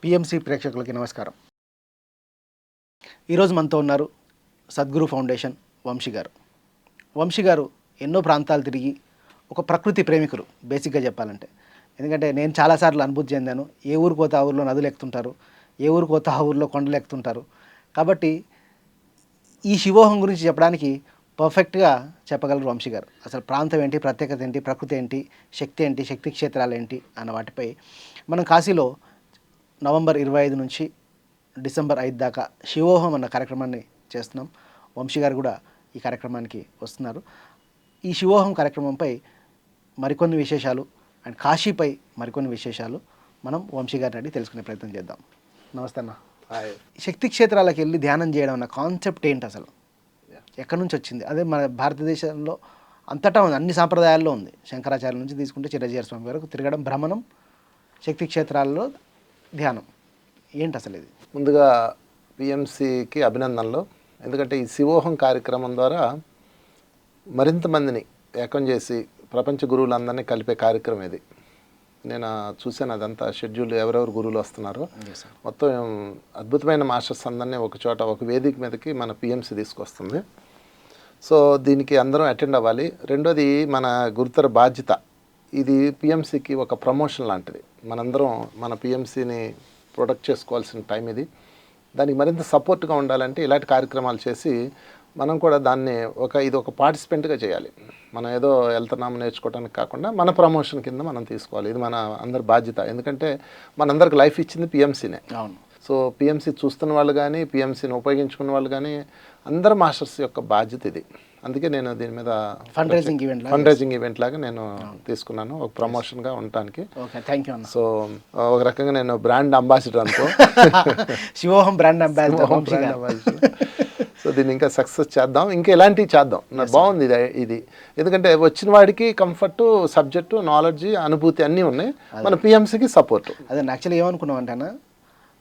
PMC ప్రేక్షకులకి నమస్కారం. ఈరోజు మనతో ఉన్నారు సద్గురు ఫౌండేషన్ వంశీ గారు. వంశీ గారు ఎన్నో ప్రాంతాలు తిరిగి ఒక ప్రకృతి ప్రేమికులు బేసిక్గా చెప్పాలంటే. ఎందుకంటే నేను చాలాసార్లు అనుభూతి చెందాను. ఏ ఊరు పోతే ఆ ఊరిలో నదులు ఎక్కుతుంటారు, ఏ ఊరు పోతే ఆ ఊరిలో కొండలు ఎక్కుతుంటారు. కాబట్టి ఈ శివోహం గురించి చెప్పడానికి పర్ఫెక్ట్గా చెప్పగలరు వంశీ గారు. అసలు ప్రాంతం ఏంటి, ప్రత్యేకత ఏంటి, ప్రకృతి ఏంటి, శక్తి ఏంటి, శక్తి క్షేత్రాలు ఏంటి అన్న వాటిపై మనం కాశీలో నవంబర్ 25 నుంచి డిసెంబర్ 5 దాకా శివోహం అన్న కార్యక్రమాన్ని చేస్తున్నాం. వంశీ గారు కూడా ఈ కార్యక్రమానికి వస్తున్నారు. ఈ శివోహం కార్యక్రమంపై మరికొన్ని విశేషాలు అండ్ కాశీపై మరికొన్ని విశేషాలు మనం వంశీ గారిని అడిగి తెలుసుకునే ప్రయత్నం చేద్దాం. నమస్తే అన్న. శక్తి క్షేత్రాలకు వెళ్ళి ధ్యానం చేయడం అన్న కాన్సెప్ట్ ఏంటి, అసలు ఎక్కడి నుంచి వచ్చింది? అదే మన భారతదేశంలో అంతటా ఉంది, అన్ని సాంప్రదాయాల్లో ఉంది. శంకరాచార్య నుంచి తీసుకుంటే చిరంజీవి స్వామి వరకు తిరగడం, భ్రమణం, శక్తి క్షేత్రాల్లో ధ్యానం ఏంటి అసలు ఇది? ముందుగా పిఎంసికి అభినందనలు. ఎందుకంటే ఈ శివోహం కార్యక్రమం ద్వారా మరింత మందిని ఏకం చేసి ప్రపంచ గురువులందరినీ కలిపే కార్యక్రమం ఇది. నేను చూశాను అదంతా షెడ్యూల్, ఎవరెవరు గురువులు వస్తున్నారో మొత్తం అద్భుతమైన మాస్టర్స్ అందరినీ ఒక చోట ఒక వేదిక మీదకి మన పిఎంసి తీసుకొస్తుంది. సో దీనికి అందరం అటెండ్ అవ్వాలి. రెండోది మన గురుతర బాధ్యత. ఇది పిఎంసికి ఒక ప్రమోషన్ లాంటిది. మనందరం మన పిఎంసిని ప్రొటెక్ట్ చేసుకోవాల్సిన టైం ఇది. దానికి మరింత సపోర్ట్గా ఉండాలంటే ఇలాంటి కార్యక్రమాలు చేసి మనం కూడా దాన్ని ఇది ఒక పార్టిసిపెంట్గా చేయాలి. మనం ఏదో వెళ్తున్నాము నేర్చుకోవడానికి కాకుండా మన ప్రమోషన్ కింద మనం తీసుకోవాలి. ఇది మన అందరి బాధ్యత. ఎందుకంటే మనందరికి లైఫ్ ఇచ్చింది పిఎంసినే. అవును. సో పిఎంసి చూస్తున్న వాళ్ళు కానీ పిఎంసిని ఉపయోగించుకున్న వాళ్ళు కానీ అందరు మాస్టర్స్ యొక్క బాధ్యత ఇది. అందుకే నేను దీని మీద ఫండ్ రైజింగ్ ఈవెంట్ లాగా నేను తీసుకున్నాను, ఒక ప్రమోషన్గా ఉండటానికి. సో ఒక రకంగా నేను బ్రాండ్ అంబాసిడర్ అనుకో. శివోహం బ్రాండ్ అంబాసిడర్. సో దీన్ని ఇంకా సక్సెస్ చేద్దాం, ఇంకా ఇలాంటివి చేద్దాం. నాకు బాగుంది ఇది. ఎందుకంటే వచ్చిన వాడికి కంఫర్ట్, సబ్జెక్టు, నాలెడ్జ్, అనుభూతి అన్నీ ఉన్నాయి. మన పిఎంసికి సపోర్ట్. అదే యాక్చువల్లీ ఏమనుకున్నాం అంటే,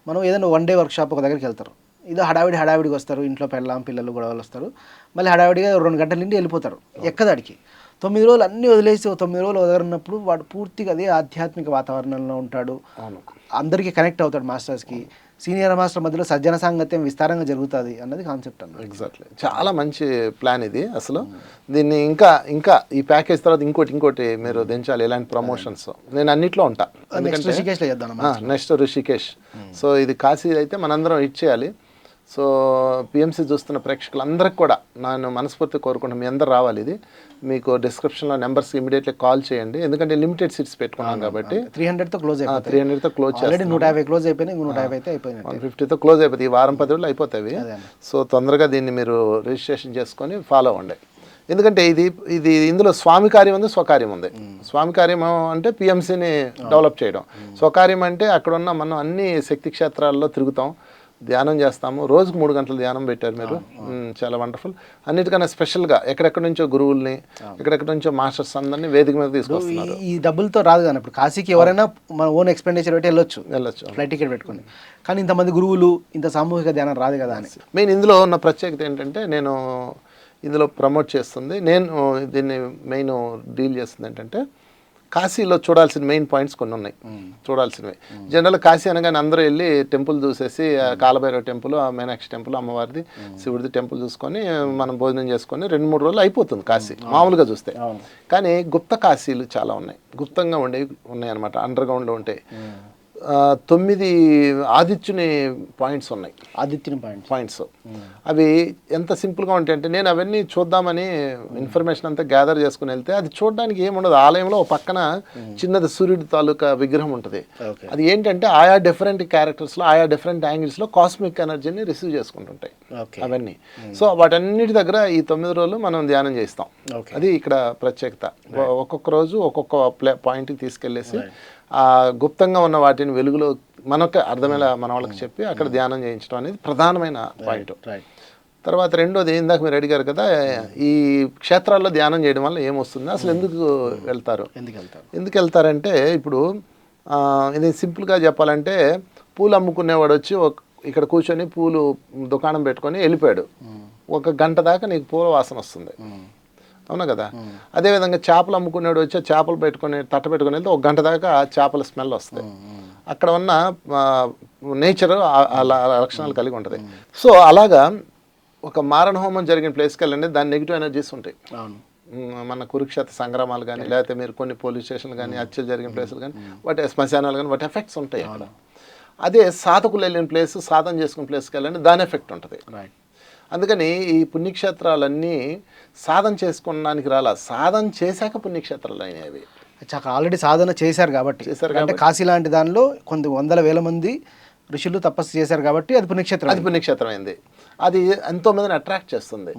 మనం ఏదైనా 1 డే వర్క్షాప్ ఒక దగ్గరికి వెళ్తారు, ఇదో హడావిడిగా వస్తారు, ఇంట్లో పిల్లలు గొడవలు వస్తారు, మళ్ళీ హడావిడిగా 2 గంటల నుండి వెళ్ళిపోతారు. ఎక్కదాడికి 9 రోజులు అన్నీ వదిలేసి 9 రోజులు వదలన్నప్పుడు వాడు పూర్తిగా అదే ఆధ్యాత్మిక వాతావరణంలో ఉంటాడు. అందరికీ కనెక్ట్ అవుతాడు. మాస్టర్స్కి, సీనియర్ మాస్టర్ మధ్యలో సజ్జన సాంగత్యం విస్తారంగా జరుగుతుంది అన్నది కాన్సెప్ట్ అన్న. ఎగ్జాక్ట్లీ, చాలా మంచి ప్లాన్ ఇది. అసలు దీన్ని ఇంకా ఈ ప్యాకేజ్ తర్వాత ఇంకోటి మీరు దించాలి, ఇలాంటి ప్రమోషన్స్. నేను అన్నిట్లో ఉంటా. నెక్స్ట్ ఋషికేష్. సో ఇది కాశీ అయితే మనందరం ఇచ్చేయాలి. సో పిఎంసి చూస్తున్న ప్రేక్షకులందరికీ కూడా నేను మనస్ఫూర్తి కోరుకుంటాను, మీ అందరు రావాలి. ఇది మీకు డిస్క్రిప్షన్లో నెంబర్స్ ఇమీడియట్లీ కాల్ చేయండి. ఎందుకంటే లిమిటెడ్ సీట్స్ పెట్టుకున్నాం కాబట్టి 300తో క్లోజ్ అయిపోయింది. 300తో క్లోజ్ చేయాలి. 150 క్లోజ్ అయిపోయినాయి, 150 అయితే అయిపోయింది. 150తో క్లోజ్ అయిపోతుంది. ఈ వారం 10 రోజులు అయిపోతాయి. సో తొందరగా దీన్ని మీరు రిజిస్ట్రేషన్ చేసుకొని ఫాలో అవ్వండి. ఎందుకంటే ఇందులో స్వామి కార్యం ఉంది, స్వకార్యం ఉంది. స్వామి కార్యం అంటే పిఎంసిని డెవలప్ చేయడం, స్వకార్యం అంటే అక్కడ ఉన్న మనం అన్ని శక్తి క్షేత్రాల్లో తిరుగుతాం, ధ్యానం చేస్తాము. రోజుకు 3 గంటలు ధ్యానం పెట్టారు మీరు, చాలా వండర్ఫుల్. అన్నిటికన్నా స్పెషల్గా ఎక్కడెక్కడి నుంచో గురువుల్ని, ఎక్కడెక్కడి నుంచో మాస్టర్స్ అందరినీ వేదిక మీద తీసుకొస్తున్నారు. ఈ డబ్బులతో రాదు కానీ ఇప్పుడు కాశీకి ఎవరైనా మన ఓన్ ఎక్స్పెండిచర్ పెట్టి వెళ్ళొచ్చు, ఫ్లైట్ టికెట్ పెట్టుకుని. కానీ ఇంతమంది గురువులు, ఇంత సామూహిక ధ్యానం రాదు కదా అని. మెయిన్ ఇందులో ఉన్న ప్రత్యేకత ఏంటంటే, నేను ఇందులో ప్రమోట్ చేస్తుంది, నేను దీన్ని మెయిన్ డీల్ చేస్తుంది ఏంటంటే, కాశీలో చూడాల్సిన మెయిన్ పాయింట్స్ కొన్ని ఉన్నాయి చూడాల్సినవి. జనరల్ కాశీ అనగానే అందరూ వెళ్ళి టెంపుల్ చూసేసి, కాలభైరవ టెంపుల్, మీనాక్షి టెంపుల్, అమ్మవారిది, శివుడిది టెంపుల్ చూసుకొని మనం భోజనం చేసుకొని 2-3 రోజులు అయిపోతుంది కాశీ మామూలుగా చూస్తే. కానీ గుప్త కాశీలు చాలా ఉన్నాయి, గుప్తంగా ఉన్నాయి అనమాట, అండర్ గ్రౌండ్లో ఉంటాయి. 9 ఆదిత్యుని పాయింట్స్ ఉన్నాయి. ఆదిత్యుని పాయింట్స్ అవి ఎంత సింపుల్గా ఉంటాయంటే, నేను అవన్నీ చూద్దామని ఇన్ఫర్మేషన్ అంతా గ్యాదర్ చేసుకుని వెళ్తే అది చూడడానికి ఏముండదు. ఆలయంలో ఒక పక్కన చిన్నది సూర్యుడి తాలూకా విగ్రహం ఉంటుంది. అది ఏంటంటే ఆయా డిఫరెంట్ క్యారెక్టర్స్లో, ఆయా డిఫరెంట్ యాంగిల్స్లో కాస్మిక్ ఎనర్జీని రిసీవ్ చేసుకుంటుంటాయి అవన్నీ. సో వాటన్నిటి దగ్గర ఈ 9 రోజులు మనం ధ్యానం చేస్తాం. అది ఇక్కడ ప్రత్యేకత. ఒక్కొక్క రోజు ఒక్కొక్క పాయింట్కి తీసుకెళ్ళేసి ఆ గుప్తంగా ఉన్న వాటిని వెలుగులో మనకు అర్థమయ్యేలా మన వాళ్ళకి చెప్పి అక్కడ ధ్యానం చేయించడం అనేది ప్రధానమైన పాయింట్. తర్వాత రెండోది, ఇందాక మీరు అడిగారు కదా, ఈ క్షేత్రాల్లో ధ్యానం చేయడం వల్ల ఏమొస్తుంది, అసలు ఎందుకు వెళ్తారంటే, ఇప్పుడు ఇది సింపుల్గా చెప్పాలంటే, పూలు అమ్ముకునేవాడు వచ్చి ఇక్కడ కూర్చొని పూలు దుకాణం పెట్టుకొని వెళ్ళిపోయాడు, 1 గంట దాకా నీకు పూల వాసన వస్తుంది, అవునా కదా. అదేవిధంగా చేపలు అమ్ముకునేవాడు వచ్చి చేపలు పెట్టుకొని తట్ట పెట్టుకుని వెళ్తే 1 గంట దాకా చేపల స్మెల్ వస్తుంది. అక్కడ ఉన్న నేచర్ అలా లక్షణాలు కలిగి ఉంటుంది. సో అలాగా ఒక మారణ హోమం జరిగిన ప్లేస్కి వెళ్ళండి, దాని నెగిటివ్ ఎనర్జీస్ ఉంటాయి. అవును. మన కురుక్షేత్ర సంగ్రామాలు కానీ, లేకపోతే మీరు కొన్ని పోలీస్ స్టేషన్లు కానీ, హత్యలు జరిగిన ప్లేసులు కానీ, వాటి శ్మశానాలు కానీ, వాటి ఎఫెక్ట్స్ ఉంటాయి అక్కడ. అదే సాధకులు వెళ్ళిన ప్లేస్, సాధన చేసుకున్న ప్లేస్కి వెళ్ళండి, దాని ఎఫెక్ట్ ఉంటుంది. రైట్. అందుకని ఈ పుణ్యక్షేత్రాలన్నీ సాధన చేసుకోవడానికి సాధన చేశాక పుణ్యక్షేత్రాలు అయినాయి అవి. అక్కడ ఆల్రెడీ సాధన చేశారు కాబట్టి, అంటే కాశీ లాంటి దానిలో కొన్ని వందల వేల మంది ఋషులు తపస్సు చేశారు కాబట్టి అది పుణ్యక్షేత్రం. అది పుణ్యక్షేత్రం అయింది. అది ఎంతో మందిని అట్రాక్ట్ చేస్తుంది.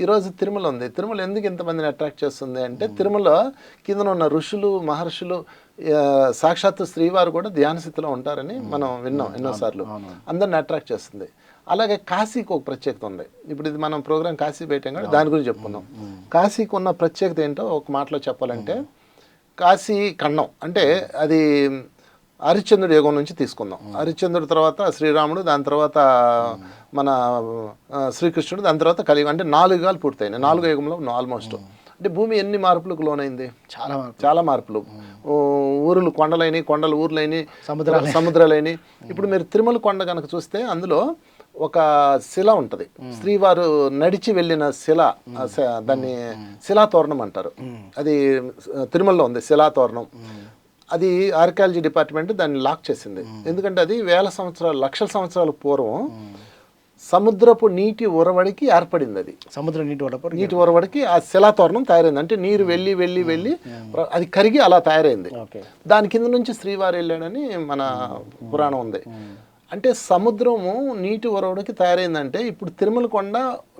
ఈరోజు తిరుమల ఉంది. తిరుమల ఎందుకు ఎంతమందిని అట్రాక్ట్ చేస్తుంది అంటే, తిరుమల కింద ఉన్న ఋషులు, మహర్షులు, సాక్షాత్తు శ్రీవారు కూడా ధ్యాన స్థితిలో ఉంటారని మనం విన్నాం ఎన్నోసార్లు. అందరిని అట్రాక్ట్ చేస్తుంది. అలాగే కాశీకి ఒక ప్రత్యేకత ఉంది. ఇప్పుడు ఇది మనం ప్రోగ్రాం కాశీ పెట్టాం కదా, దాని గురించి చెప్పుకుందాం. కాశీకి ఉన్న ప్రత్యేకత ఏంటో ఒక మాటలో చెప్పాలంటే, కాశీ ఖండం అంటే అది హరిశ్చంద్రుడి యుగం నుంచి తీసుకుందాం. హరిశ్చంద్రుడి తర్వాత శ్రీరాముడు, దాని తర్వాత మన శ్రీకృష్ణుడు, దాని తర్వాత కలియుగం. అంటే 4 యుగాలు పూర్తయినాయి. 4 యుగంలో ఆల్మోస్ట్. అంటే భూమి ఎన్ని మార్పులకు లోనైంది? చాలా మార్పులు. ఊరులు కొండలైనవి, కొండలు ఊర్లైనవి, సముద్రాలైనవి. ఇప్పుడు మీరు తిరుమల కొండ కనుక చూస్తే అందులో ఒక శిల ఉంటుంది. శ్రీవారు నడిచి వెళ్ళిన శిల, దాన్ని శిలాతోరణం అంటారు. అది తిరుమలలో ఉంది శిలాతోరణం. అది ఆర్కియాలజీ డిపార్ట్మెంట్ దాన్ని లాక్ చేసింది. ఎందుకంటే అది వేల సంవత్సరాలు, లక్షల సంవత్సరాల పూర్వం సముద్రపు నీటి ఒరవడికి ఏర్పడింది. అది సముద్ర నీటి ఒరవడికి ఆ శిలాతోరణం తయారైంది. అంటే నీరు వెళ్ళి వెళ్ళి వెళ్ళి అది కరిగి అలా తయారైంది. దాని కింద నుంచి శ్రీవారు వెళ్ళాడని మన పురాణం ఉంది. అంటే సముద్రము నీటి ఒరవడికి తయారైందంటే, ఇప్పుడు తిరుమల కొండ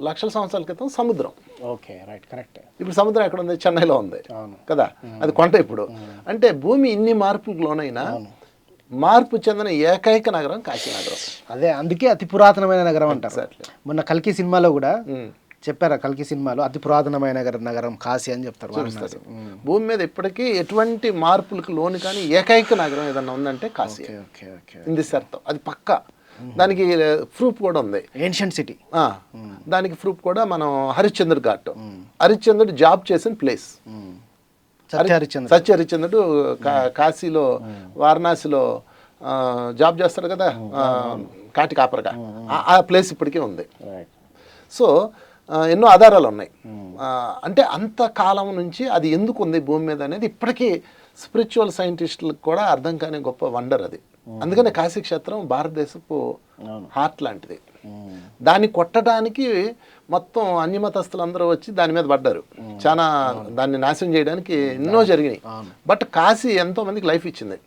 లక్షల సంవత్సరాల క్రితం సముద్రం. Okay, right, correct. ఇప్పుడు సముద్రం ఎక్కడ ఉంది? చెన్నైలో ఉంది కదా, అది కొండ. ఇప్పుడు అంటే భూమి ఇన్ని మార్పులకు లోనైనా మార్పు చెందిన ఏకైక నగరం కాశీనగరం. అదే, అందుకే అతి పురాతనమైన నగరం అంటారు. మొన్న కల్కి సినిమాలో కూడా చెప్పారు. కల్కి సినిమాలో అతి పురాతనమైన నగరం కాశీ అని చెప్తారు. భూమి మీద ఇప్పటికీ ఎటువంటి మార్పులకు లోను కానీ ఏకైక నగరం ఏదన్నా ఉందంటే కాశీ. ఇది అర్థం, అది పక్కా. దానికి ప్రూఫ్ కూడా ఉంది. Ancient city. దానికి ప్రూఫ్ కూడా మనం హరిశ్చంద్ర ఘాట్. హరిశ్చంద్రుడు జాబ్ చేసిన ప్లేస్. సత్య హరిశ్చంద్రుడు కాశీలో, వారణాసిలో జాబ్ చేస్తాడు కదా, కాటి కాపరగా. ఆ ప్లేస్ ఇప్పటికీ ఉంది. సో ఎన్నో ఆధారాలు ఉన్నాయి. అంటే అంత కాలం నుంచి అది ఎందుకు ఉంది భూమి మీద అనేది ఇప్పటికీ స్పిరిచువల్ సైంటిస్టులకు కూడా అర్థం కాని గొప్ప వండర్ అది. అందుకనే కాశీ క్షేత్రం భారతదేశపు హార్ట్ లాంటిది. దాన్ని కొట్టడానికి మొత్తం అన్యమతస్తులు అందరూ వచ్చి దాని మీద పడ్డారు. చాలా దాన్ని నాశనం చేయడానికి ఎన్నో జరిగినాయి. బట్ కాశీ ఎంతో మందికి లైఫ్ ఇచ్చింది.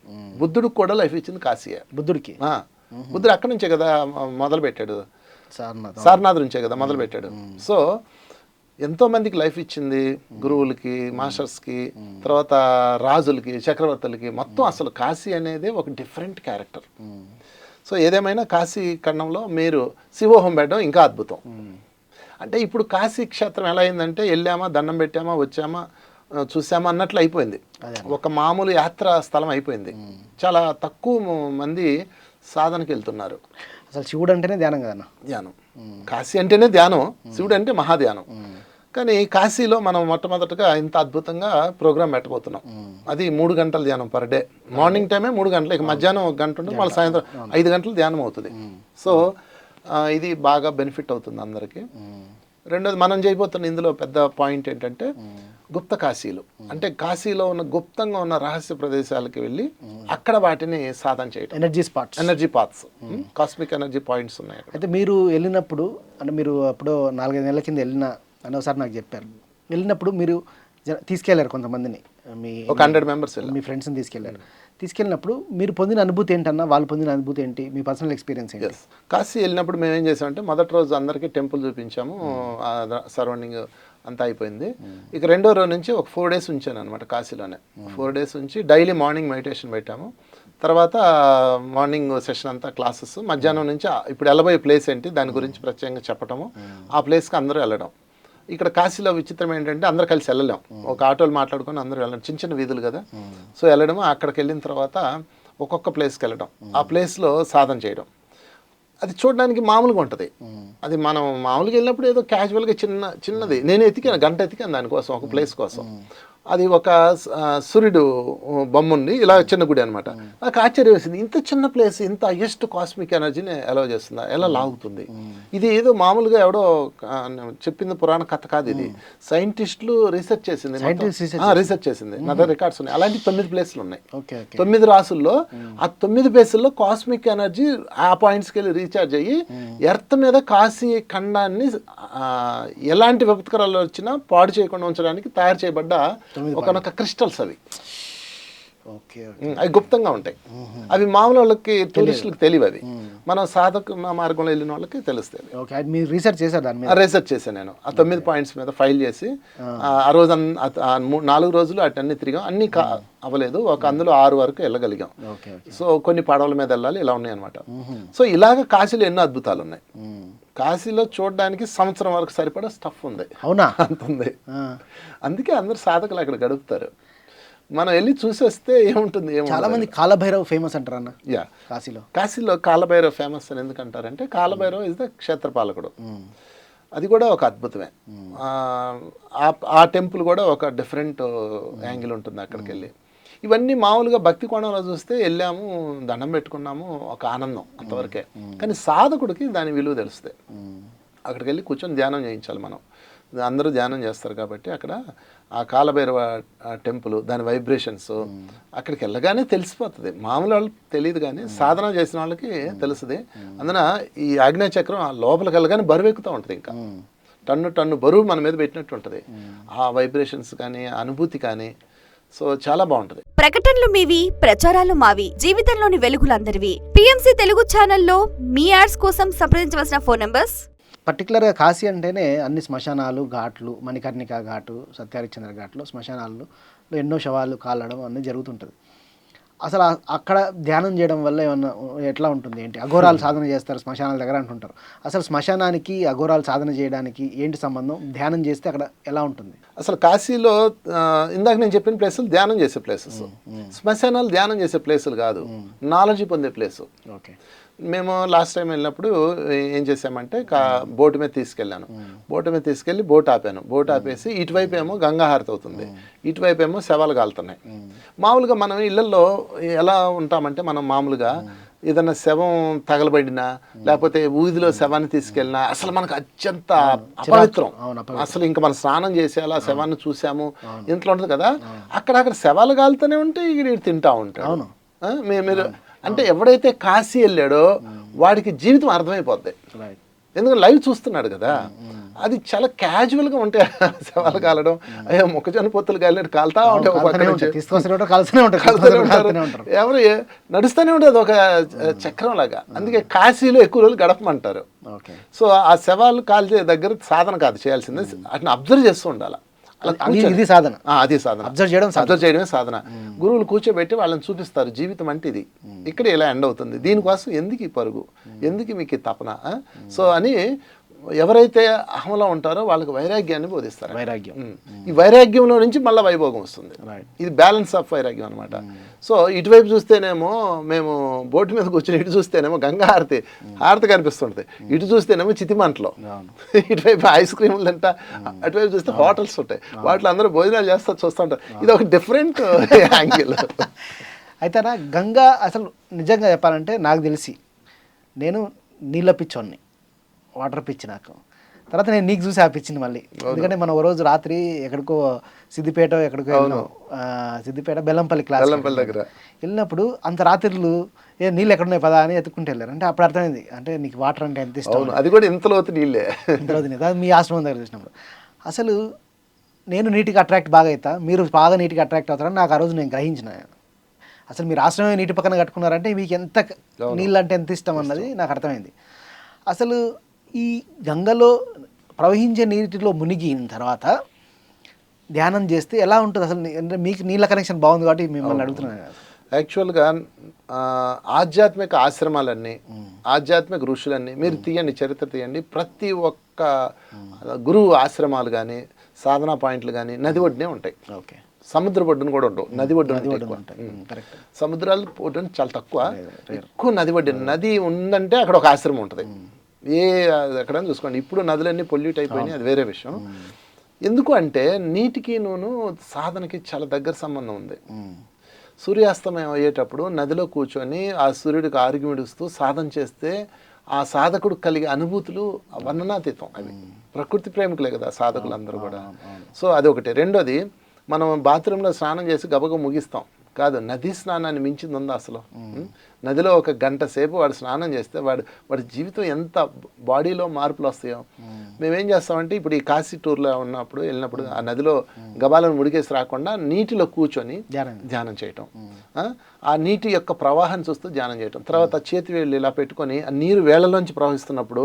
బుద్ధుడికి కూడా లైఫ్ ఇచ్చింది కాశీయే. బుద్ధుడు అక్కడి నుంచే కదా మొదలు పెట్టాడు, సారనాథ్ నుంచే కదా మొదలు పెట్టాడు. సో ఎంతో మందికి లైఫ్ ఇచ్చింది, గురువులకి, మాస్టర్స్కి, తర్వాత రాజులకి, చక్రవర్తులకి. మొత్తం అసలు కాశీ అనేది ఒక డిఫరెంట్ క్యారెక్టర్. సో ఏదేమైనా కాశీ ఖండంలో మీరు శివోహం పెట్టడం ఇంకా అద్భుతం. అంటే ఇప్పుడు కాశీ క్షేత్రం ఎలా అయిందంటే, వెళ్ళామా, దండం పెట్టామా, వచ్చామా, చూసామా అన్నట్లు అయిపోయింది. ఒక మామూలు యాత్రా స్థలం అయిపోయింది. చాలా తక్కువ మంది సాధనకి వెళ్తున్నారు. అసలు శివుడు అంటేనే ధ్యానం కదన్నా. ధ్యానం, కాశీ అంటేనే ధ్యానం, శివుడు అంటే మహాధ్యానం. కానీ కాశీలో మనం మొట్టమొదటిగా ఇంత అద్భుతంగా ప్రోగ్రామ్ పెట్టబోతున్నాం. అది 3 గంటల ధ్యానం పర్ డే. మార్నింగ్ టైమే 3 గంటలు, ఇక మధ్యాహ్నం 1 గంట ఉంటుంది, మళ్ళీ సాయంత్రం 5 గంటలు ధ్యానం అవుతుంది. సో ఇది బాగా బెనిఫిట్ అవుతుంది అందరికీ. రెండోది మనం చేయబోతున్న ఇందులో పెద్ద పాయింట్ ఏంటంటే, గుప్త కాశీలు. అంటే కాశీలో ఉన్న గుప్తంగా ఉన్న రహస్య ప్రదేశాలకి వెళ్ళి అక్కడ వాటిని సాధన చేయడం. Energy paths, cosmic energy points ఉన్నాయి. అయితే మీరు వెళ్ళినప్పుడు, అంటే మీరు అప్పుడు 4-5 నెలల కింద వెళ్ళిన అని ఒకసారి నాకు చెప్పారు. వెళ్ళినప్పుడు మీరు తీసుకెళ్లారు కొంతమందిని, ఒక 100 మెంబర్స్ మీ ఫ్రెండ్స్ని తీసుకెళ్లారు. తీసుకెళ్ళినప్పుడు మీరు పొందిన అనుభూతి ఏంటన్నా, వాళ్ళు పొందిన అనుభూతి ఏంటి, మీ పర్సనల్ ఎక్స్పీరియన్స్ ఏంటి? కాశీ వెళ్ళినప్పుడు మేము ఏం చేసామంటే, మొదటి రోజు అందరికీ టెంపుల్ చూపించాము, సరౌండింగ్ అంతా అయిపోయింది. ఇక రెండో రోజు నుంచి ఒక 4 days ఉంచాను అనమాట కాశీలోనే. 4 days ఉంచి డైలీ మార్నింగ్ మెడిటేషన్ పెట్టాము. తర్వాత మార్నింగ్ సెషన్ అంతా క్లాసెస్, మధ్యాహ్నం నుంచి ఇప్పుడు వెళ్ళబోయే ప్లేస్ ఏంటి దాని గురించి ప్రత్యేకంగా చెప్పటము, ఆ ప్లేస్కి అందరూ వెళ్ళడం. ఇక్కడ కాశీలో విచిత్రం ఏంటంటే, అందరూ కలిసి వెళ్ళలేం. ఒక ఆటోలు మాట్లాడుకొని అందరూ వెళ్ళడం, చిన్న చిన్న వీధులు కదా. సో వెళ్ళడం, అక్కడికి వెళ్ళిన తర్వాత ఒక్కొక్క ప్లేస్కి వెళ్ళడం, ఆ ప్లేస్లో సాధన చేయడం. అది చూడడానికి మామూలుగా ఉంటుంది. అది మనం మామూలుగా వెళ్ళినప్పుడు ఏదో క్యాజువల్గా చిన్నది. నేను గంట ఎతికాను దానికోసం, ఒక ప్లేస్ కోసం. అది ఒక సూర్యుడు బొమ్మ ఉంది, ఇలా చిన్న గుడి అనమాట. నాకు ఆశ్చర్యం వేసింది, ఇంత చిన్న ప్లేస్ ఇంత హైయెస్ట్ కాస్మిక్ ఎనర్జీని అలౌ చేస్తుందా, ఎలా లాగుతుంది? ఇది ఏదో మామూలుగా ఎవడో చెప్పింది పురాణ కథ కాదు, ఇది సైంటిస్టులు రీసెర్చ్ చేసింది, రీసెర్చ్ చేసింది. నా దగ్గర రికార్డ్స్ ఉన్నాయి. అలాంటి 9 ప్లేసులు ఉన్నాయి. 9 రాసుల్లో ఆ 9 ప్లేసుల్లో కాస్మిక్ ఎనర్జీ ఆ పాయింట్స్కి వెళ్ళి రీఛార్జ్ అయ్యి ఎర్త్ మీద కాశీ ఖండాన్ని ఎలాంటి విపత్కరాలు వచ్చినా పాడు చేయకుండా ఉంచడానికి తయారు చేయబడ్డ ఒకనొక క్రిస్టల్స్ అవి. అవి గుప్తంగా ఉంటాయి. అవి మామూలు వాళ్ళకి టూరిస్టులకు తెలియదు. అవి మనం సాధక మార్గంలో వెళ్ళిన వాళ్ళకి తెలుస్తాయి. రీసెర్చ్ చేశాను నేను. ఆ 9 పాయింట్స్ మీద ఫైల్ చేసి ఆ రోజు 4 రోజులు అటన్నీ తిరిగాం. అన్ని అవ్వలేదు, అందులో 6 వరకు వెళ్ళగలిగాం. సో కొన్ని పడవల మీద వెళ్ళాలి, ఇలా ఉన్నాయి అనమాట. సో ఇలాగ కాశీలో ఎన్నో అద్భుతాలు ఉన్నాయి. కాశీలో చూడడానికి సంవత్సరం వరకు సరిపడా స్టఫ్ ఉంది. అవునా? అంత ఉంది. అందుకే అందరు సాధకులు అక్కడ గడుపుతారు. మనం వెళ్ళి చూసేస్తే ఏముంటుంది? చాలా మంది కాలభైరవ్ ఫేమస్ అంటారు అన్న. కాశీలో కాలభైరవ్ ఫేమస్ అని ఎందుకంటారంటే కాలభైరవ్ ఇస్ ద క్షేత్రపాలకుడు. అది కూడా ఒక అద్భుతమే. ఆ టెంపుల్ కూడా ఒక డిఫరెంట్ యాంగిల్ ఉంటుంది అక్కడికి వెళ్ళి. ఇవన్నీ మామూలుగా భక్తి కోణంలో చూస్తే వెళ్ళాము, దండం పెట్టుకున్నాము, ఒక ఆనందం అంతవరకే. కానీ సాధకుడికి దాని విలువ తెలుస్తుంది. అక్కడికి వెళ్ళి కూర్చొని ధ్యానం చేయించాలి మనం. అందరూ ధ్యానం చేస్తారు కాబట్టి అక్కడ ఆ కాలభైరవ టెంపుల్, దాని వైబ్రేషన్స్ అక్కడికి వెళ్ళగానే తెలిసిపోతుంది. మామూలు వాళ్ళకి తెలియదు, కానీ సాధన చేసిన వాళ్ళకి తెలుస్తుంది. అందున ఈ ఆగ్నేయ చక్రం ఆ లోపలికి వెళ్ళగానే బరువు ఎక్కుతూ ఉంటుంది. ఇంకా టన్ను బరువు మన మీద పెట్టినట్టు ఉంటుంది. ఆ వైబ్రేషన్స్ కానీ, అనుభూతి కానీ. సో చాలా బాగుంటుంది. ప్రకటనలు మీవి, ప్రచారాలు మావి, జీవితంలోని వెలుగులందరివి. పిఎంసి తెలుగు ఛానల్లో మీ యాడ్స్ కోసం సంప్రదించవలసిన ఫోన్ నంబర్స్. పర్టికులర్గా కాశీ అంటేనే అన్ని శ్మశానాలు, ఘాట్లు, మణికర్ణిక ఘాటు, సత్యహరిశ్చంద్ర ఘాట్లో శ్మశానాల్లో ఎన్నో శవాలు కాలడం అన్నీ జరుగుతుంటుంది. అసలు అక్కడ ధ్యానం చేయడం వల్ల ఏమన్నా ఎట్లా ఉంటుంది, ఏంటి? అఘోరాలు సాధన చేస్తారు శ్మశానాల దగ్గర అంటుంటారు. అసలు శ్మశానానికి అఘోరాలు సాధన చేయడానికి ఏంటి సంబంధం? ధ్యానం చేస్తే అక్కడ ఎలా ఉంటుంది? అసలు కాశీలో ఇందాక నేను చెప్పిన ప్లేసులు ధ్యానం చేసే ప్లేసెస్. శ్మశానాలు ధ్యానం చేసే ప్లేసులు కాదు, నాలెడ్జ్ పొందే ప్లేసు. ఓకే. మేము లాస్ట్ టైం వెళ్ళినప్పుడు ఏం చేసామంటే బోటు మీద తీసుకెళ్ళాను. బోటు మీద తీసుకెళ్ళి బోట్ ఆపాను. బోట్ ఆపేసి ఇటువైపు ఏమో గంగాహారతి అవుతుంది, ఇటువైపు ఏమో శవాలు కాలుతున్నాయి. మామూలుగా మనం ఇళ్లలో ఎలా ఉంటామంటే, మనం మామూలుగా ఏదన్నా శవం తగలబడినా లేకపోతే ఊదిలో శవాన్ని తీసుకెళ్ళినా అసలు మనకు అత్యంత అపవిత్రం. అసలు ఇంకా మనం స్నానం చేసి అలా శవాన్ని చూసాము ఇంట్లో ఉంటుంది కదా. అక్కడ శవాలు కాలుతూనే ఉంటే ఇక్కడ తింటా ఉంటాడు. మీరు అంటే ఎవడైతే కాశీ వెళ్ళాడో వాడికి జీవితం అర్థమైపోద్ది. ఎందుకంటే లైవ్ చూస్తున్నాడు కదా. అది చాలా క్యాజువల్గా ఉంటాయి శవాలు కాలడం. అయ్యో మొక్కజొన్న పొత్తులు కాలినట్టు కాలుతా ఉంటాయి. ఎవరు నడుస్తూనే ఉంటుంది, అది ఒక చక్రం లాగా. అందుకే కాశీలో ఎక్కువ రోజులు గడపమంటారు. సో ఆ శవాలు కాల్చే దగ్గర సాధన కాదు చేయాల్సింది, అట్లా అబ్జర్వ్ చేస్తూ ఉండాలి. ఇది సాధన. అది సాధన. అబ్జర్వ్ చేయడమే సాధన. గురువులు కూర్చోబెట్టి వాళ్ళని చూపిస్తారు జీవితం అంటే ఇది, ఇక్కడ ఇలా ఎండ్ అవుతుంది, దీనికోసం ఎందుకు ఈ పరుగు, ఎందుకు మీకు ఈ తపన. సో అని ఎవరైతే అహంలో ఉంటారో వాళ్ళకి వైరాగ్యాన్ని బోధిస్తారు. ఈ వైరాగ్యంలో నుంచి మళ్ళీ వైభోగం వస్తుంది. ఇది బ్యాలెన్స్ ఆఫ్ వైరాగ్యం అనమాట. సో ఇటువైపు చూస్తేనేమో మేము బోటు మీద కూర్చొని, ఇటు చూస్తేనేమో గంగా హారతి కనిపిస్తుంటుంది, ఇటు చూస్తేనేమో చితిమంటలో, ఇటువైపు ఐస్ క్రీములు తింటా, అటువైపు చూస్తే హోటల్స్ ఉంటాయి, వాటిలో అందరూ భోజనాలు చేస్తా చూస్తుంటారు. ఇది ఒక డిఫరెంట్ యాంగిల్. అయితే గంగా అసలు నిజంగా చెప్పాలంటే నాకు తెలిసి నేను నీళ్ళ పిచ్చోన్ని, వాటర్ పిచ్చి నాకు. తర్వాత నేను నీకు చూసి ఆపించింది మళ్ళీ. ఎందుకంటే మనం ఓ రోజు రాత్రి ఎక్కడికో సిద్దిపేట సిద్దిపేట బెల్లంపల్లి క్లాస్ దగ్గర వెళ్ళినప్పుడు అంత రాత్రులు నీళ్ళు ఎక్కడున్నాయి పదా అని ఎత్తుకుంటూ వెళ్ళారు. అంటే అప్పుడు అర్థమైంది అంటే నీకు వాటర్ అంటే ఎంత ఇష్టం. అది కూడా ఇంతలోతు నీళ్ళే, అది మీ ఆశ్రమం దగ్గర చూసినప్పుడు. అసలు నేను నీటికి అట్రాక్ట్ బాగా అవుతా, మీరు బాగా నీటికి అట్రాక్ట్ అవుతారని నాకు ఆ రోజు నేను గ్రహించిన. అసలు మీరు ఆశ్రమం నీటి పక్కన కట్టుకున్నారంటే మీకు ఎంత నీళ్ళు అంటే ఎంత ఇష్టం అన్నది నాకు అర్థమైంది. అసలు ఈ గంగలో ప్రవహించే నీటిలో మునిగిన తర్వాత ధ్యానం చేస్తే ఎలా ఉంటుంది అసలు? అంటే మీకు నీళ్ళ కనెక్షన్ బాగుంది కాబట్టి మిమ్మల్ని అడుగుతున్నాను. యాక్చువల్గా ఆధ్యాత్మిక ఆశ్రమాలన్నీ, ఆధ్యాత్మిక ఋషులన్నీ మీరు తీయండి, చరిత్ర తీయండి, ప్రతి ఒక్క గురువు ఆశ్రమాలు కానీ సాధనా పాయింట్లు కానీ నది ఒడ్డునే ఉంటాయి. ఓకే. సముద్ర ఒడ్డును కూడా ఉండవు, నది ఒడ్డు ఉంటాయి. సముద్రాలు ఒడ్డున చాలా ఎక్కువ నది ఒడ్డు. నది ఉందంటే అక్కడ ఒక ఆశ్రమం ఉంటుంది. ఎక్కడైనా చూసుకోండి. ఇప్పుడు నదులన్నీ పొల్యూట్ అయిపోయినాయి, అది వేరే విషయం. ఎందుకు అంటే నీటికి సాధనకి చాలా దగ్గర సంబంధం ఉంది. సూర్యాస్తమయం అయ్యేటప్పుడు నదిలో కూర్చొని ఆ సూర్యుడికి ఆర్గ్యుమిడుస్తూ సాధన చేస్తే ఆ సాధకుడు కలిగే అనుభూతులు వర్ణనాతీతం. అవి ప్రకృతి ప్రేమికులే కదా సాధకులు అందరూ కూడా. సో అది ఒకటి. రెండోది, మనం బాత్రూంలో స్నానం చేసి గబగబా ముగిస్తాం కాదు, నదీ స్నానాన్ని మించింది ఉందా అసలు? నదిలో 1 గంట సేపు వాడు స్నానం చేస్తే వాడి జీవితం ఎంత బాడీలో మార్పులు వస్తాయో. మేమేం చేస్తామంటే ఇప్పుడు ఈ కాశీ టూర్లో వెళ్ళినప్పుడు ఆ నదిలో గబాలను ముడికేసి రాకుండా నీటిలో కూర్చొని ధ్యానం చేయటం, ఆ నీటి యొక్క ప్రవాహాన్ని చూస్తూ ధ్యానం చేయటం, తర్వాత చేతి వేళ్ళు ఇలా పెట్టుకొని ఆ నీరు వేళ్లలోంచి ప్రవహిస్తున్నప్పుడు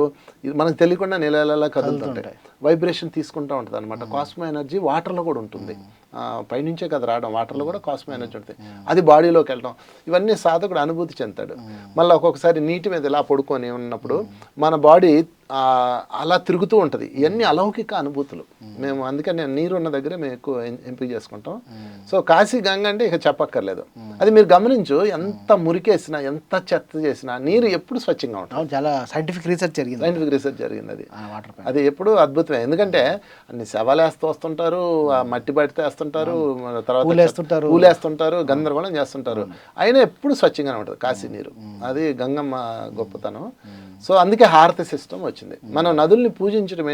మనకు తెలియకుండా నెలలా కదులుతుంటాయి, వైబ్రేషన్ తీసుకుంటూ ఉంటుంది అనమాట. కాస్మో ఎనర్జీ వాటర్లో కూడా ఉంటుంది, పైనుంచే కదా రావడం, వాటర్లో కూడా కాస్మో ఎనర్జీ ఉంటుంది, అది బాడీలోకి వెళ్ళడం. ఇవన్నీ సాధకుడు అనుభూతి చెందుతాడు. మళ్ళీ ఒక్కొక్కసారి నీటి మీద ఇలా పడుకొని ఉన్నప్పుడు మన బాడీ అలా తిరుగుతూ ఉంటుంది. ఇవన్నీ అలౌకిక అనుభూతులు. మేము అందుకని నీరు ఉన్న దగ్గరే మేము ఎక్కువ ఎంపిక చేసుకుంటాం. సో కాశీ గంగ అంటే ఇక చెప్పక్కర్లేదు. అది మీరు గమనించు, ఎంత మురికేసినా ఎంత చెత్త చేసినా నీరు ఎప్పుడు స్వచ్ఛంగా ఉంటుంది. చాలా సైంటిఫిక్ రీసెర్చ్ జరిగింది. అది ఎప్పుడు అద్భుతమే. ఎందుకంటే అన్ని శవాలు వేస్తూ వస్తుంటారు, ఆ మట్టి బయటతో వేస్తుంటారు, తర్వాత పూలేస్తుంటారు, గందరగోళం చేస్తుంటారు, అయినా ఎప్పుడు స్వచ్ఛంగానే ఉంటుంది కాశీ నీరు. అది గంగమ్మ గొప్పతనం. సో అందుకే హారతి సిస్టమ్ వచ్చింది. మనం నదుల్ని పూజించడం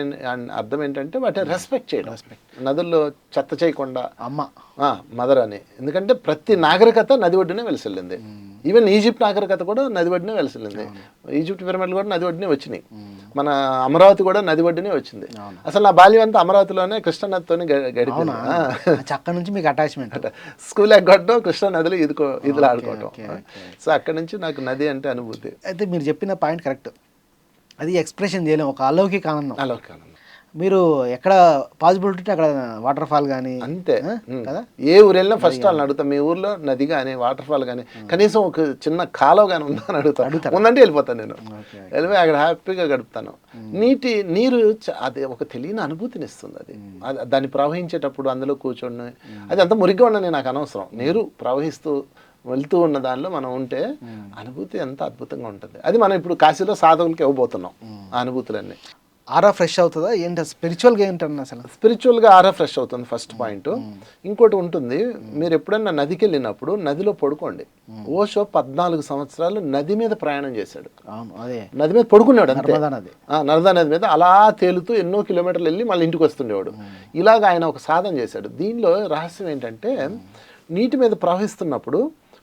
అర్థం ఏంటంటే వాటిని రెస్పెక్ట్ చేయడం. నదుల్లో చెత్త చేయకుండా మదర్ అని. ఎందుకంటే ప్రతి నాగరికత నది ఒడ్డునే వెలిసిల్లింది. ఈవెన్ ఈజిప్ట్ నాగరికత కూడా నది ఒడ్డునే వెలిసిల్లింది. ఈజిప్ట్ పిరమిడ్లు కూడా నది ఒడ్డునే వచ్చినాయి. మన అమరావతి కూడా నది ఒడ్డునే వచ్చింది. అసలు నా బాల్యం అంతా అమరావతిలోనే కృష్ణ నదితోనే గడిపింది. అక్కడ నుంచి మీకు అటాచ్మెంట్. స్కూల్ ఎగ్గొట్టడం, కృష్ణ నదిలో ఈదులు ఆడుకోవటం. సో అక్కడ నుంచి నాకు నది అంటే అనుభూతి. అయితే మీరు చెప్పిన పాయింట్ కరెక్ట్. అది ఎక్స్ప్రెషన్ చేయలేము, ఒక అలౌకిక ఆనందం. అలౌకిక మీరు ఎక్కడ పాసిబిలిటీ అక్కడ వాటర్ ఫాల్ కానీ అంతే కదా. ఏ ఊరు వెళ్ళినా ఫస్ట్ వాళ్ళని అడుగుతాం, మీ ఊర్లో నది కానీ వాటర్ ఫాల్ కానీ కనీసం ఒక చిన్న కాలువ కానీ ఉందా అని అడుగుతాను. ఉందంటే వెళ్ళిపోతాను. నేను వెళ్ళిపోయి అక్కడ హ్యాపీగా గడుపుతాను. నీరు అది ఒక తెలియని అనుభూతిని ఇస్తుంది. అది దాన్ని ప్రవహించేటప్పుడు అందులో కూర్చొని అది అంత మురిగ్గా ఉండని నాకు అనవసరం. నీరు ప్రవహిస్తూ వెళ్తూ ఉన్న దానిలో మనం ఉంటే అనుభూతి ఎంత అద్భుతంగా ఉంటుంది. అది మనం ఇప్పుడు కాశీలో సాధకులకి ఇవ్వబోతున్నాం ఆ అనుభూతులన్నీ. ఆరా ఫ్రెష్ అవుతుందా ఏంటి? స్పిరిచువల్గా ఏంటన్నా అసలు? స్పిరిచువల్గా ఆరా ఫ్రెష్ అవుతుంది ఫస్ట్ పాయింట్. ఇంకోటి ఉంటుంది, మీరు ఎప్పుడన్నా నదికి వెళ్ళినప్పుడు నదిలో పడుకోండి. ఓషో 14 సంవత్సరాలు నది మీద ప్రయాణం చేశాడు. నది మీద పడుకున్నాడు అంతే. నర్మదా నది మీద అలా తేలుతూ ఎన్నో కిలోమీటర్లు వెళ్ళి మళ్ళీ ఇంటికి వస్తుండేవాడు. ఇలాగ ఆయన ఒక సాధన చేశాడు. దీనిలో రహస్యం ఏంటంటే, నీటి మీద ప్రవహిస్తున్నప్పుడు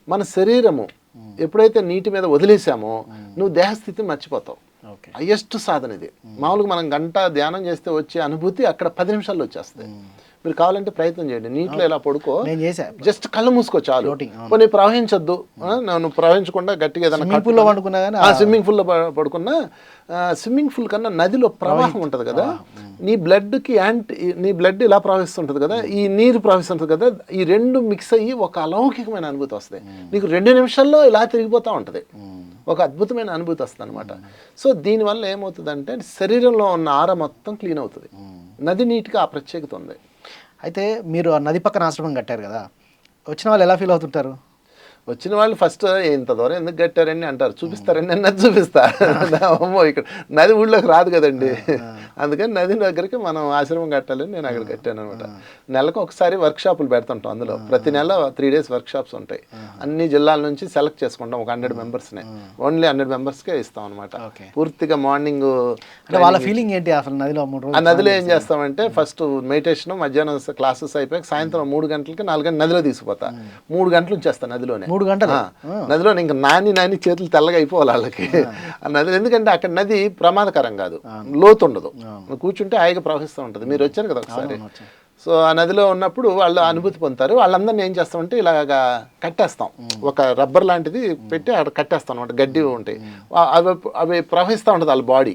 మన శరీరము ఎప్పుడైతే నీటి మీద వదిలేసామో నువ్వు దేహస్థితిని మర్చిపోతావు. హైయెస్ట్ సాధన ఇది. మామూలుగా మనం గంట ధ్యానం చేస్తే వచ్చే అనుభూతి అక్కడ 10 నిమిషాల్లో వచ్చేస్తుంది. మీరు కావాలంటే ప్రయత్నం చేయండి. నీటిలో ఇలా పడుకో, జస్ట్ కళ్ళు మూసుకో చాలు. కొన్ని ప్రవహించొద్దు, నువ్వు ప్రవహించకుండా గట్టిగా ఏదైనా స్విమ్మింగ్ పూల్లో పడుకున్నా, స్విమ్మింగ్ పూల్ కన్నా నదిలో ప్రవాహం ఉంటుంది కదా, నీ బ్లడ్ ఇలా ప్రవహిస్తుంటుంది కదా, ఈ నీరు ప్రవహిస్తుంటుంది కదా, ఈ రెండు మిక్స్ అయ్యి ఒక అలౌకికమైన అనుభూతి వస్తుంది. నీకు 2 నిమిషాల్లో ఇలా తిరిగిపోతూ ఉంటుంది. ఒక అద్భుతమైన అనుభూతి వస్తుంది అనమాట. సో దీనివల్ల ఏమవుతుందంటే శరీరంలో ఉన్న ఆర మొత్తం క్లీన్ అవుతుంది. నది నీటికి ఆ ప్రత్యేకత ఉంది. అయితే మీరు ఆ నది పక్కన ఆశ్రమం కట్టారు కదా, వచ్చిన వాళ్ళు ఎలా ఫీల్ అవుతుంటారు? వచ్చిన వాళ్ళు ఫస్ట్ ఇంత దూరం ఎందుకు కట్టారండి అంటారు. చూపిస్తారండి అన్నది చూపిస్తా. అమ్మో ఇక్కడ నది ఊళ్ళోకి రాదు కదండి, అందుకని నది దగ్గరికి మనం ఆశ్రమం కట్టాలని నేను అక్కడ కట్టాను అనమాట. నెలకు ఒకసారి వర్క్షాపులు పెడుతుంటాం. అందులో ప్రతి నెల 3 days వర్క్షాప్స్ ఉంటాయి. అన్ని జిల్లాల నుంచి సెలెక్ట్ చేసుకుంటాం. ఒక 100 మెంబర్స్నే, ఓన్లీ 100 మెంబర్స్కే ఇస్తాం అనమాట. పూర్తిగా మార్నింగ్ వాళ్ళ ఫీలింగ్ ఏంటి అసలు నదిలో? ఆ నదిలో ఏం చేస్తామంటే ఫస్ట్ మెడిటేషన్, మధ్యాహ్నం క్లాసెస్ అయిపోయి సాయంత్రం 3 గంటలకి 4 గంటలు నదిలో తీసుకుపోతా. 3 గంటలు ఉంచేస్తాను నదిలోనే. 3 గంటలు నదిలో ఇంకా నాని చేతులు తెల్లగా అయిపోవాలి వాళ్ళకి ఆ నది. ఎందుకంటే అక్కడ నది ప్రమాదకరం కాదు, లోతు ఉండదు, కూర్చుంటే హాయిగా ప్రవహిస్తూ ఉంటుంది. మీరు వచ్చారు కదా ఒకసారి. సో ఆ నదిలో ఉన్నప్పుడు వాళ్ళు అనుభూతి పొందుతారు. వాళ్ళందరినీ ఏం చేస్తామంటే ఇలాగా కట్టేస్తాం, ఒక రబ్బర్ లాంటిది పెట్టి అక్కడ కట్టేస్తాం అనమాట. గడ్డి ఉంటాయి, అవి ప్రవహిస్తూ ఉంటుంది వాళ్ళ బాడీ,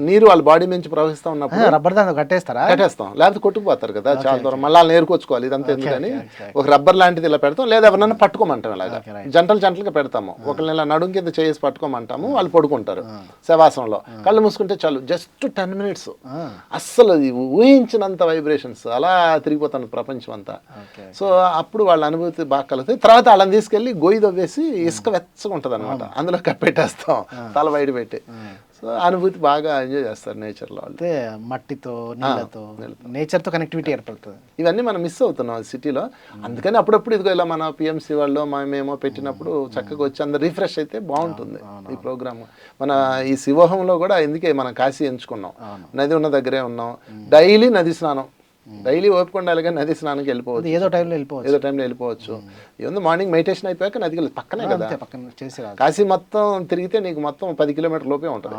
నీరు వాళ్ళ బాడీ నుంచి ప్రవహిస్తూ ఉన్నప్పుడు రబ్బర్ దాంతో కట్టేస్తాం, లేకపోతే కొట్టుకుపోతారు కదా చాలా దూరం. మళ్ళీ వాళ్ళు నేర్కొచ్చుకోవాలి. ఇదంతా ఎందుకని ఒక రబ్బర్ లాంటిది ఇలా పెడతాం, లేదా ఎవరన్నా పట్టుకోమంటాం. ఇలాగా జంటలుగా పెడతాము. ఒకళ్ళని ఇలా నడుం కింద చేసి పట్టుకోమంటాము, వాళ్ళు పడుకుంటారు శవాసంలో. కళ్ళు మూసుకుంటే చాలు, జస్ట్ 10 minutes. అస్సలు ఊహించినంత వైబ్రేషన్స్ అలా తిరిగిపోతాను ప్రపంచం అంతా. ఓకే. సో అప్పుడు వాళ్ళ అనుభూతి బాగా కలుగుతుంది. తర్వాత వాళ్ళని తీసుకెళ్ళి గొయ్యి తవ్వేసి ఇసుక వెచ్చగా ఉంటుంది అనమాట, అందులో కప్పెట్టేస్తాం తల బయట పెట్టి. సో అనుభూతి బాగా ఎంజాయ్ చేస్తారు నేచర్లో వాళ్ళు. అయితే మట్టితో నీళ్ళతో నేచర్తో కనెక్టివిటీ ఏర్పడుతుంది. ఇవన్నీ మనం మిస్ అవుతున్నాం సిటీలో. అందుకని అప్పుడప్పుడు ఇదిగో ఇలా మన పిఎంసి వాళ్ళు మేమేమో పెట్టినప్పుడు చక్కగా వచ్చి అందరు రిఫ్రెష్ అయితే బాగుంటుంది ఈ ప్రోగ్రామ్. మన ఈ శివోహంలో కూడా ఎందుకే మనం కాశీ ఎంచుకున్నాం, నది ఉన్న దగ్గరే ఉన్నాం, డైలీ నది స్నానం, డైలీ ఓపిక ఉండాలి కానీ నది స్నానానికి వెళ్ళిపోవచ్చు, ఏదో టైంలో వెళ్ళిపోవచ్చు. ఏముంది మార్నింగ్ మెడిటేషన్ అయిపోయాక నదికి వెళ్ళి పక్కనే కదా, పక్కన చేసి రాదు. కాశీ మొత్తం తిరిగితే నీకు మొత్తం 10 కిలోమీటర్ లోపే ఉంటుంది.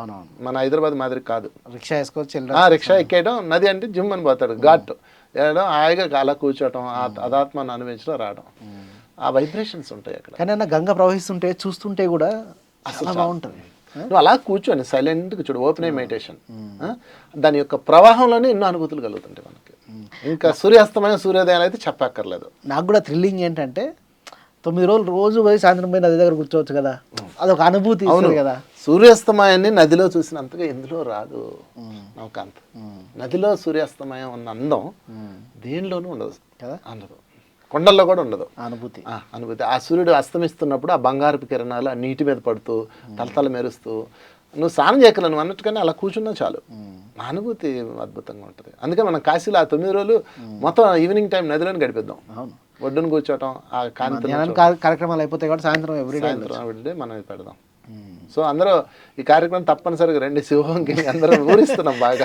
మన హైదరాబాద్ మాదిరి కాదు. రిక్షా వేసుకోవచ్చు, రిక్షా ఎక్కేయడం, నది అంటే జిమ్ అని పోతాడు, ఘాట్ వెళ్ళడం, హాయిగా అలా కూర్చోవటం, అదాత్మాన్ని అనుభవించడం, రావడం, ఆ వైబ్రేషన్స్ ఉంటాయి అక్కడ. కానీ గంగ ప్రవహిస్తుంటే చూస్తుంటే కూడా అసలు బాగుంటుంది. నువ్వు అలా కూర్చొని సైలెంట్గా చూడు, ఓపెన్ అయ్యి మెడిటేషన్, దాని యొక్క ప్రవాహంలోనే ఎన్నో అనుభూతులు కలుగుతుంటాయి మనకి. ఇంకా సూర్యాస్తమయం సూర్యోదయాలు అయితే చెప్పక్కర్లేదు. నాకు కూడా థ్రిల్లింగ్ ఏంటంటే 9 రోజులు రోజు పోయి సాయంత్రం పోయి నది దగ్గర కూర్చోవచ్చు కదా, అదొక అనుభూతి కదా. సూర్యాస్తమయాన్ని నదిలో చూసినంతగా ఎందులో రాదు నౌకాంత్. నదిలో సూర్యాస్తమయం ఉన్న అందం దేనిలోనూ ఉండదు కదా, అందదు, కొండల్లో కూడా ఉండదు అనుభూతి. ఆ సూర్యుడు అస్తమిస్తున్నప్పుడు ఆ బంగారపు కిరణాలు ఆ నీటి మీద పడుతూ తలతల మెరుస్తూ, నువ్వు స్నానం చేయగలను నువ్వు అన్నట్టుగానే అలా కూర్చున్నా చాలు, ఆ అనుభూతి అద్భుతంగా ఉంటుంది. అందుకే మనం కాశీలో ఆ 9 రోజులు మొత్తం ఈవినింగ్ టైం నదిలోనే గడిపిద్దాం. ఒడ్డును కూర్చోవటం, ఆ కాంతి కార్యక్రమాలు అయిపోతాయి కాబట్టి సాయంత్రం ఎవ్రీడే మనం ఇది పెడదాం. సో అందరూ ఈ కార్యక్రమం తప్పనిసరిగా రండి, శివహంకి అందరూ ఊరిస్తున్నాం బాగా.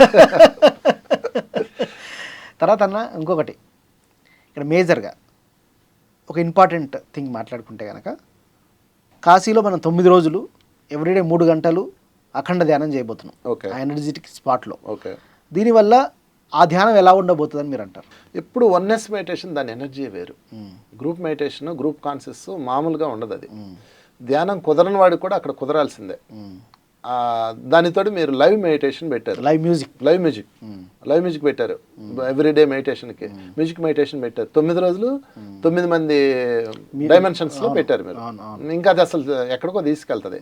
తర్వాత ఇంకొకటి ఇక్కడ మేజర్గా ఒక ఇంపార్టెంట్ థింగ్ మాట్లాడుకుంటే కనుక, కాశీలో మనం 9 రోజులు ఎవ్రీడే 3 గంటలు అఖండ ధ్యానం చేయబోతున్నాం ఆ ఎనర్జెటిక్ స్పాట్లో. దీనివల్ల ఆ ధ్యానం ఎలా ఉండబోతుందని మీరు అంటారు? ఎప్పుడు వన్నెస్ మెడిటేషన్ దాని ఎనర్జీ వేరు. గ్రూప్ మెడిటేషన్, గ్రూప్ కాన్షియస్ మామూలుగా ఉండదు. అది ధ్యానం కుదరని వాడికి కూడా అక్కడ కుదరాల్సిందే. దానితో మీరు లైవ్ మెడిటేషన్ పెట్టారు, లైవ్ మ్యూజిక్ పెట్టారు, ఎవ్రీడే మెడిటేషన్కి మ్యూజిక్ మెడిటేషన్ పెట్టారు. 9 రోజులు 9 మంది డైమెన్షన్స్లో పెట్టారు మీరు. ఇంకా అది అసలు ఎక్కడికో తీసుకెళ్తుంది.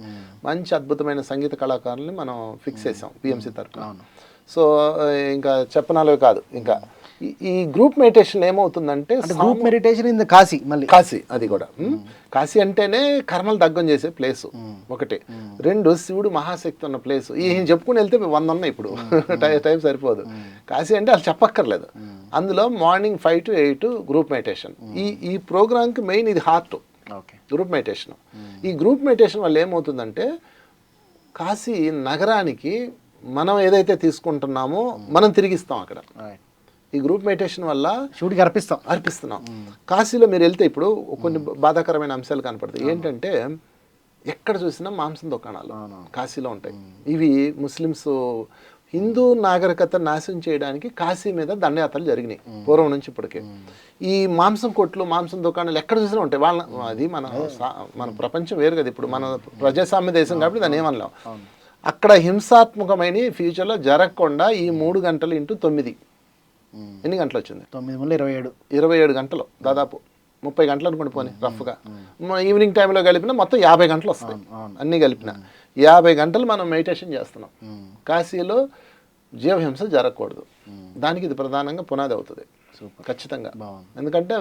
మంచి అద్భుతమైన సంగీత కళాకారుల్ని మనం ఫిక్స్ చేసాం పిఎంసి తరఫున. సో ఇంకా చెప్పనాలే కాదు, ఇంకా ఈ గ్రూప్ మెడిటేషన్ ఏమవుతుందంటే, group meditation in the Kashi, మళ్ళీ కాశీ అది కూడా కాశీ అంటేనే కర్మలు దగ్గం చేసే ప్లేసు ఒకటి. 2 శివుడు మహాశక్తి ఉన్న ప్లేసు. ఈ చెప్పుకుని వెళ్తే 100 ఉన్నాయి ఇప్పుడు, టైం సరిపోదు. కాశీ అంటే అది చెప్పక్కర్లేదు. అందులో మార్నింగ్ 5 to 8 గ్రూప్ మెడిటేషన్. ఈ ప్రోగ్రామ్కి మెయిన్ ఇది హార్ట్, గ్రూప్ మెడిటేషన్. ఈ గ్రూప్ మెడిటేషన్ వల్ల ఏమవుతుందంటే, కాశీ నగరానికి మనం ఏదైతే తీసుకుంటున్నామో మనం తిరిగిస్తాం అక్కడ. ఈ గ్రూప్ మెడిటేషన్ వల్ల శివుడికి అర్పిస్తున్నాం. కాశీలో మీరు వెళ్తే ఇప్పుడు కొన్ని బాధాకరమైన అంశాలు కనపడతాయి. ఏంటంటే ఎక్కడ చూసినా మాంసం దుకాణాలు కాశీలో ఉంటాయి. ఇవి ముస్లిమ్స్ హిందూ నాగరికత నాశనం చేయడానికి కాశీ మీద దండయాత్రలు జరిగినాయి పూర్వం నుంచి ఇప్పటికే. ఈ మాంసం కొట్లు, మాంసం దుకాణాలు ఎక్కడ చూసినా ఉంటాయి. అది మన ప్రపంచం వేరు కదా. ఇప్పుడు మన ప్రజాస్వామ్య దేశం కాబట్టి దాన్ని ఏమనలేం. అక్కడ హింసాత్మకమైన ఫ్యూచర్లో జరగకుండా ఈ 3 గంటలు ఇంటూ 9 ఎన్ని గంటలు వచ్చింది? 27 గంటలు, దాదాపు 30 గంటలు అనుకోండి పోనీ రఫ్గా. ఈవినింగ్ టైంలో కలిపిన మొత్తం 50 గంటలు వస్తాయి. అన్నీ కలిపిన 50 గంటలు మనం మెడిటేషన్ చేస్తున్నాం. కాశీలో జీవహింస జరగకూడదు. దానికి ఇది ప్రధానంగా పునాది అవుతుంది ఖచ్చితంగా. ఎందుకంటే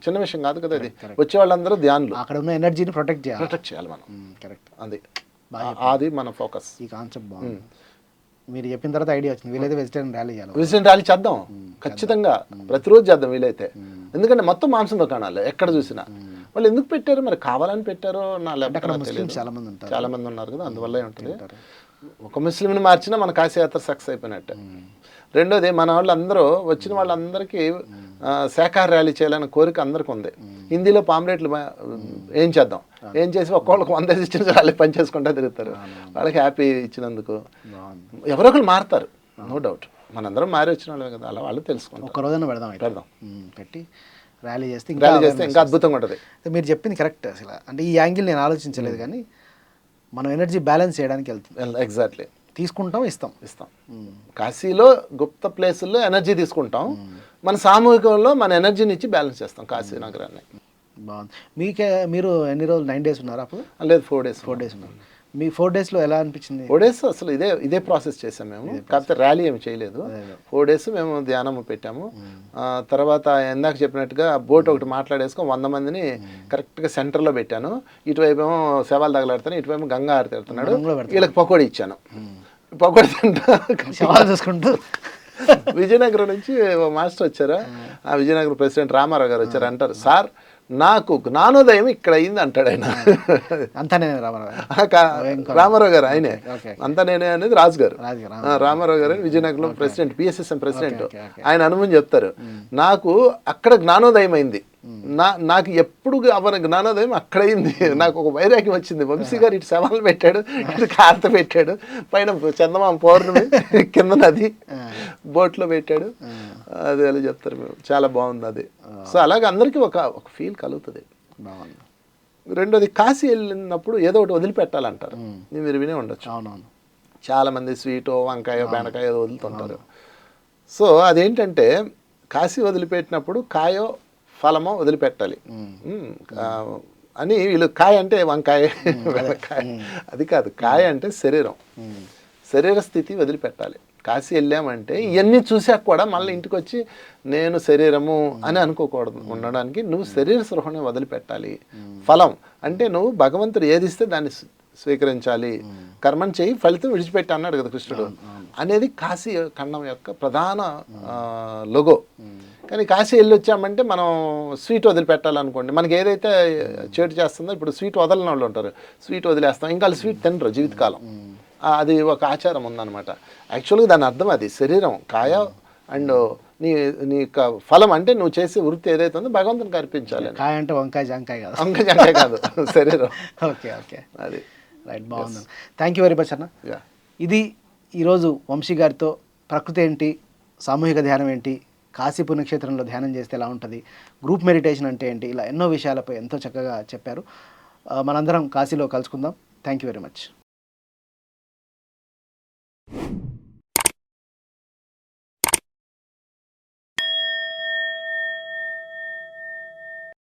చిన్న విషయం కాదు కదా ఇది. వచ్చే వాళ్ళందరూ ధ్యానులు, అక్కడ ఉన్న ఎనర్జీని ప్రొటెక్ట్ చేయాలి మనం. కరెక్ట్, అది మన ఫోకస్. ఈ కాన్సెప్ట్ బాగుంది. మీరు చెప్పిన తర్వాత ఐడియా వచ్చింది, వీలైతే వెజిటేరియన్ ర్యాలీ చేద్దాం ఖచ్చితంగా, ప్రతిరోజు చేద్దాం వీలైతే. ఎందుకంటే మొత్తం మాంసం దుకాణాలు ఎక్కడ చూసినా. వాళ్ళు ఎందుకు పెట్టారు మరి? కావాలని పెట్టారో నా లేకపోతే చాలా మంది ఉన్నారు కదా, అందువల్ల ఉంటుంది. ఒక ముస్లింని మార్చినా మన కాశీయాత్ర సక్సెస్ అయిపోయినట్టే. రెండోది, మన వాళ్ళందరూ వచ్చిన వాళ్ళందరికీ శాఖాహార ర్యాలీ చేయాలనే కోరిక అందరికీ ఉంది. హిందీలో పాంప్లెట్లు ఏం చేద్దాం, ఏం చేసి ఒక్కొక్కరికి 100 ఇచ్చిన వాళ్ళకి పని చేసుకుంటూ తిరుగుతారు. వాళ్ళకి హ్యాపీ ఇచ్చినందుకు ఎవరో ఒకరు మారుతారు, నో డౌట్. మనందరం మారి వచ్చిన వాళ్ళే కదా, అలా వాళ్ళు తెలుసుకుంటారు. ఒక రోజున పెడదాం పెట్టి ర్యాలీ చేస్తే ఇంకా అద్భుతంగా ఉంటుంది. మీరు చెప్పింది కరెక్ట్. అసలు అంటే ఈ యాంగిల్ నేను ఆలోచించలేదు, కానీ మనం ఎనర్జీ బ్యాలెన్స్ చేయడానికి వెళ్తాం. ఎగ్జాక్ట్లీ, తీసుకుంటాం, ఇస్తాం. కాశీలో గుప్త ప్లేసుల్లో ఎనర్జీ తీసుకుంటాం, మన సామూహికంలో మన ఎనర్జీని ఇచ్చి బ్యాలెన్స్ చేస్తాం కాశీ నగరాన్ని. బాగుంది. మీరు ఎన్ని రోజులు 9 days ఉన్నారా అప్పుడు? లేదు, 4 days ఉన్నారు. మీ 4 డేస్లో ఎలా అనిపించింది? 4 డేస్ అసలు ఇదే ప్రాసెస్ చేసాం మేము, కాకపోతే ర్యాలీ ఏమి చేయలేదు. 4 డేస్ మేము ధ్యానం పెట్టాము. తర్వాత ఇందాక చెప్పినట్టుగా బోట్ ఒకటి మాట్లాడేసుకొని 100 మందిని కరెక్ట్గా సెంటర్లో పెట్టాను. ఇటువైపు ఏమో శవాలు తగలాడుతాను, ఇటువైపు గంగా ఆరతి పెడుతున్నాడు. వీళ్ళకి పకోడీ ఇచ్చాను. పకోడీ తింటా శవాలు చూసుకుంటూ విజయనగరం నుంచి ఓ మాస్టర్ వచ్చారు, ఆ విజయనగరం ప్రెసిడెంట్ రామారావు గారు వచ్చారు. అంటారు, సార్ నాకు జ్ఞానోదయం ఇక్కడ అయింది అంటాడు ఆయన. అంతా నేను రామారావు రామారావు గారు ఆయనే, అంతా నేనే అనేది రాజు గారు. రామారావు గారు విజయనగరంలో ప్రెసిడెంట్, పిఎస్ఎస్ఎం ప్రెసిడెంట్. ఆయన అనుమతి చెప్తారు, నాకు అక్కడ జ్ఞానోదయం అయింది. నాకు ఎప్పుడు అవన జ్ఞానోదయం అక్కడైంది. నాకు ఒక వైరాగ్యం వచ్చింది. వంశీ గారు ఇటు శవాలు పెట్టాడు, ఇటు కార్త పెట్టాడు, పైన చందమామ పౌర్ణమి, కింద నది బోట్లో పెట్టాడు. అది అలా చెప్తారు మేము. చాలా బాగుంది అది. సో అలాగే అందరికీ ఒక ఫీల్ కలుగుతుంది. బాగుంది. రెండోది, కాశీ వెళ్ళినప్పుడు ఏదో ఒకటి వదిలిపెట్టాలంటారు. మీరు వినే ఉండొచ్చు. అవునవును. చాలామంది స్వీటో వంకాయో బెండకాయో వదులుతుంటారు. సో అదేంటంటే కాశీ వదిలిపెట్టినప్పుడు కాయో ఫలమో వదిలిపెట్టాలి అని. వీళ్ళు కాయ అంటే వంకాయ బెండకాయ అది కాదు, కాయ అంటే శరీర స్థితి వదిలిపెట్టాలి. కాశీ వెళ్ళామంటే ఇవన్నీ చూసాక కూడా మళ్ళీ ఇంటికి వచ్చి నేను శరీరము అని అనుకోకూడదు. ఉండడానికి నువ్వు శరీర సృహని వదిలిపెట్టాలి. ఫలం అంటే నువ్వు భగవంతుడు ఏది ఇస్తే దాన్ని స్వీకరించాలి. కర్మని చేయి, ఫలితం విడిచిపెట్టి అన్నాడు కదా కృష్ణుడు. అనేది కాశీ ఖండం యొక్క ప్రధాన లోగో. కానీ కాశీ వెళ్ళి వచ్చామంటే మనం స్వీట్ వదిలిపెట్టాలనుకోండి, మనకి ఏదైతే చేటు చేస్తుందో, ఇప్పుడు స్వీట్ వదలని వాళ్ళు ఉంటారు, స్వీట్ వదిలేస్తాం, ఇంకా వాళ్ళు స్వీట్ తినరు జీవితకాలం. అది ఒక ఆచారం ఉందన్నమాట. యాక్చువల్గా దాని అర్థం అది శరీరం, కాయ అండ్ నీ ఫలం అంటే నువ్వు చేసే వృత్తి ఏదైతే ఉందో భగవంతునికి అర్పించాలి. కాయ అంటే వంకాయ జాంకాయ కాదు, వంకాయ జాంకాయ కాదు, శరీరం. ఓకే ఓకే, అది రైట్. బాగుంది. థ్యాంక్ యూ వెరీ మచ్ అన్న. ఇది ఈరోజు వంశీ గారితో ప్రకృతి ఏంటి, సామూహిక ధ్యానం ఏంటి, కాశీ పుణ్యక్షేత్రంలో ధ్యానం చేస్తే ఎలా ఉంటుంది, గ్రూప్ మెడిటేషన్ అంటే ఏంటి, ఇలా ఎన్నో విషయాలపై ఎంతో చక్కగా చెప్పారు. మనందరం కాశీలో కలుసుకుందాం. Thank you very much.